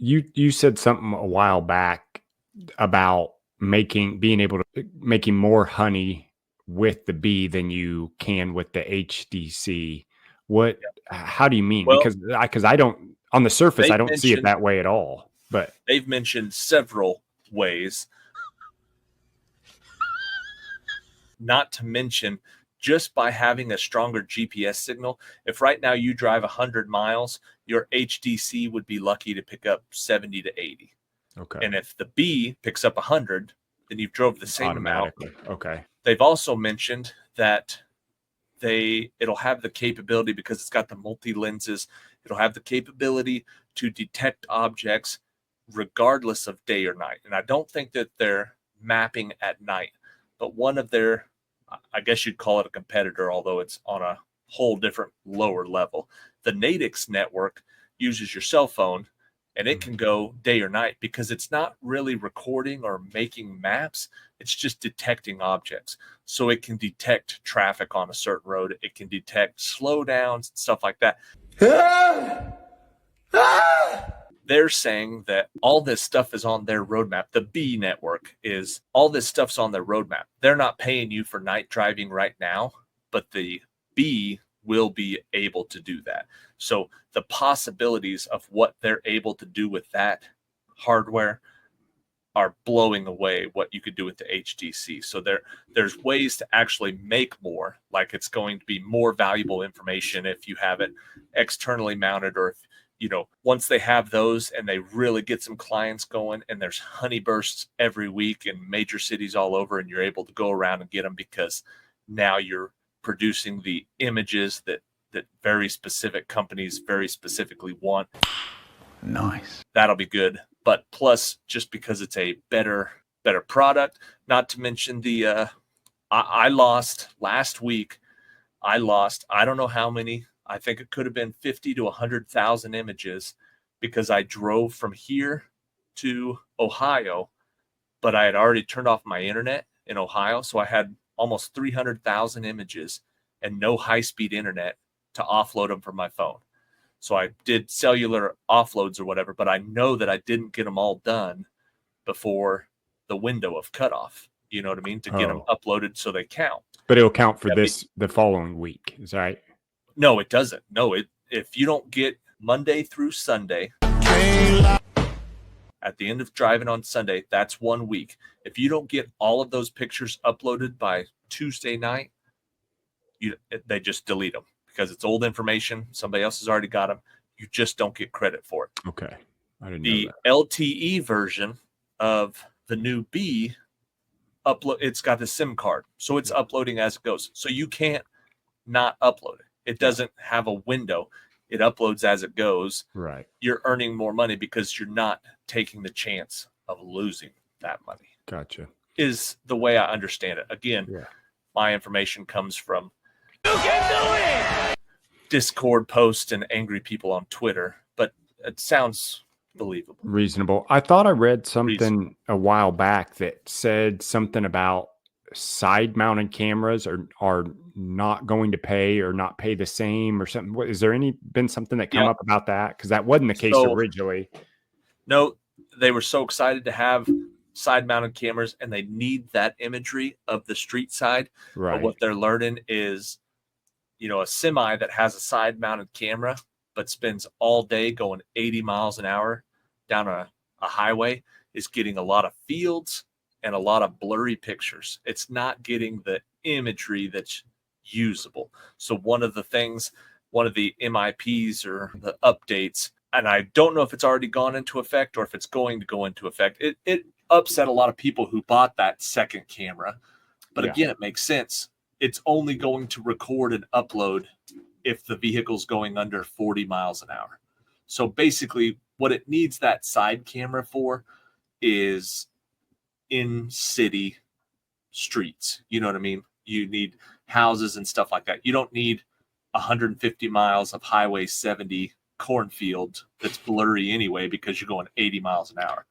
You said something a while back about being able to making more honey with the bee than you can with the HDC. What? How do you mean? Well, Because I don't, on the surface I they've don't see it mentioned that way at all. But they've mentioned several ways, not to mention just by having a stronger GPS signal. If right now you drive 100 miles, your HDC would be lucky to pick up 70 to 80. okay, And if the bee picks up 100, then you've drove the same amount. automatically. Okay. They've also mentioned that it'll have the capability, because it's got the multi lenses, it'll have the capability to detect objects regardless of day or night. And I don't think that they're mapping at night, but one of their, I guess you'd call it a competitor, although it's on a whole different lower level. The Natix network uses your cell phone, and it can go day or night because it's not really recording or making maps. It's just detecting objects. So it can detect traffic on a certain road. It can detect slowdowns, stuff like that. They're saying that all this stuff is on their roadmap. The B network is all this stuff's on their roadmap. They're not paying you for night driving right now, but the B will be able to do that. So the possibilities of what they're able to do with that hardware are blowing away what you could do with the HDC. So there's ways to actually make more, like it's going to be more valuable information if you have it externally mounted, or if, once they have those and they really get some clients going and there's honey bursts every week in major cities all over, and you're able to go around and get them because now you're producing the images that very specific companies very specifically want. Nice. That'll be good. But plus, just because it's a better product, not to mention the I lost last week. I don't know how many. I think it could have been 50 to 100,000 images, because I drove from here to Ohio, but I had already turned off my internet in Ohio. So I had almost 300,000 images and no high-speed internet to offload them from my phone. So I did cellular offloads or whatever, but I know that I didn't get them all done before the window of cutoff. You know what I mean? To get them uploaded so they count. But it'll count for the following week. Is that right? No, it doesn't. No, if you don't get Monday through Sunday, at the end of driving on Sunday, that's 1 week. If you don't get all of those pictures uploaded by Tuesday night, they just delete them because it's old information. Somebody else has already got them. You just don't get credit for it. Okay. I didn't know that. The LTE version of the new B it's got the SIM card, so it's uploading as it goes. So you can't not upload it. It doesn't have a window. It uploads as it goes. Right. You're earning more money because you're not taking the chance of losing that money. Gotcha. Is the way I understand it. Again, my information comes from Discord posts and angry people on Twitter, but it sounds believable. Reasonable. I thought I read something a while back that said something about side-mounted cameras are not going to pay or not pay the same or something. What, is there been something that come up about that? Because that wasn't the case originally. No, they were so excited to have side-mounted cameras, and they need that imagery of the street side. Right. But what they're learning is, a semi that has a side-mounted camera but spends all day going 80 miles an hour down a highway is getting a lot of fields and a lot of blurry pictures. It's not getting the imagery that's usable. So one of the MIPs or the updates, and I don't know if it's already gone into effect or if it's going to go into effect. It upset a lot of people who bought that second camera. But again, it makes sense. It's only going to record and upload if the vehicle's going under 40 miles an hour. So basically what it needs that side camera for is in city streets. You know what I mean? You need houses and stuff like that. You don't need 150 miles of Highway 70 cornfield that's blurry anyway because you're going 80 miles an hour.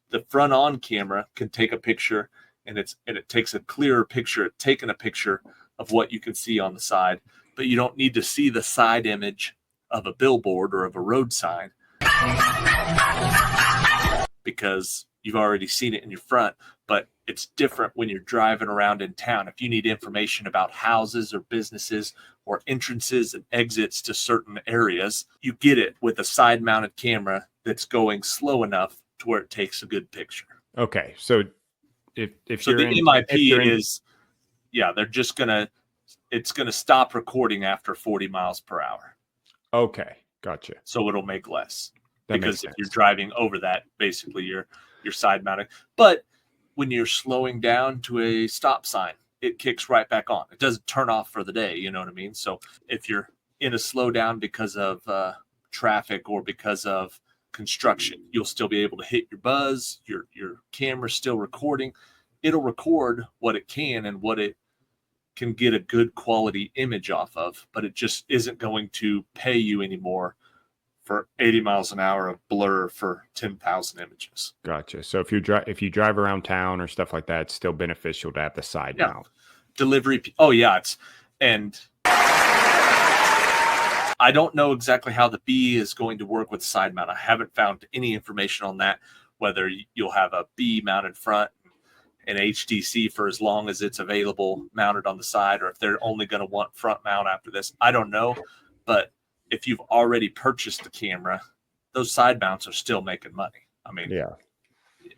The front on camera can take a picture, and it takes a clearer picture, taking a picture of what you can see on the side, but you don't need to see the side image of a billboard or of a road sign. because you've already seen it in your front. But it's different when you're driving around in town. If you need information about houses or businesses or entrances and exits to certain areas, you get it with a side mounted camera that's going slow enough to where it takes a good picture. Okay. So if So you're the in, MIP if you're in, is, yeah, it's going to stop recording after 40 miles per hour. okay, gotcha. So it'll make less. That Because makes if you're sense. driving over that, basically you're side mounted. But when you're slowing down to a stop sign, it kicks right back on. It doesn't turn off for the day. You know what I mean? So if you're in a slowdown because of traffic or because of construction, you'll still be able to hit your buzz. Your camera's still recording. It'll record what it can and what it can get a good quality image off of, but it just isn't going to pay you anymore for 80 miles an hour of blur for 10,000 images. Gotcha. So if you drive around town or stuff like that, it's still beneficial to have the side mount. Delivery. Oh yeah. And I don't know exactly how the Bee is going to work with side mount. I haven't found any information on that, whether you'll have a Bee mounted front and HDC for as long as it's available mounted on the side, or if they're only going to want front mount after this. I don't know. But if you've already purchased the camera, those side mounts are still making money. I mean, Yeah.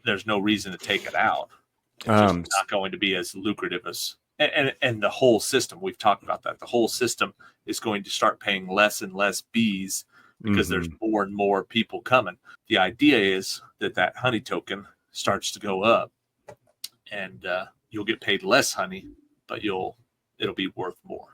there's no reason to take it out. It's just not going to be as lucrative as, and the whole system, we've talked about that. The whole system is going to start paying less and less bees because there's more and more people coming. The idea is that honey token starts to go up and you'll get paid less honey, but it'll be worth more.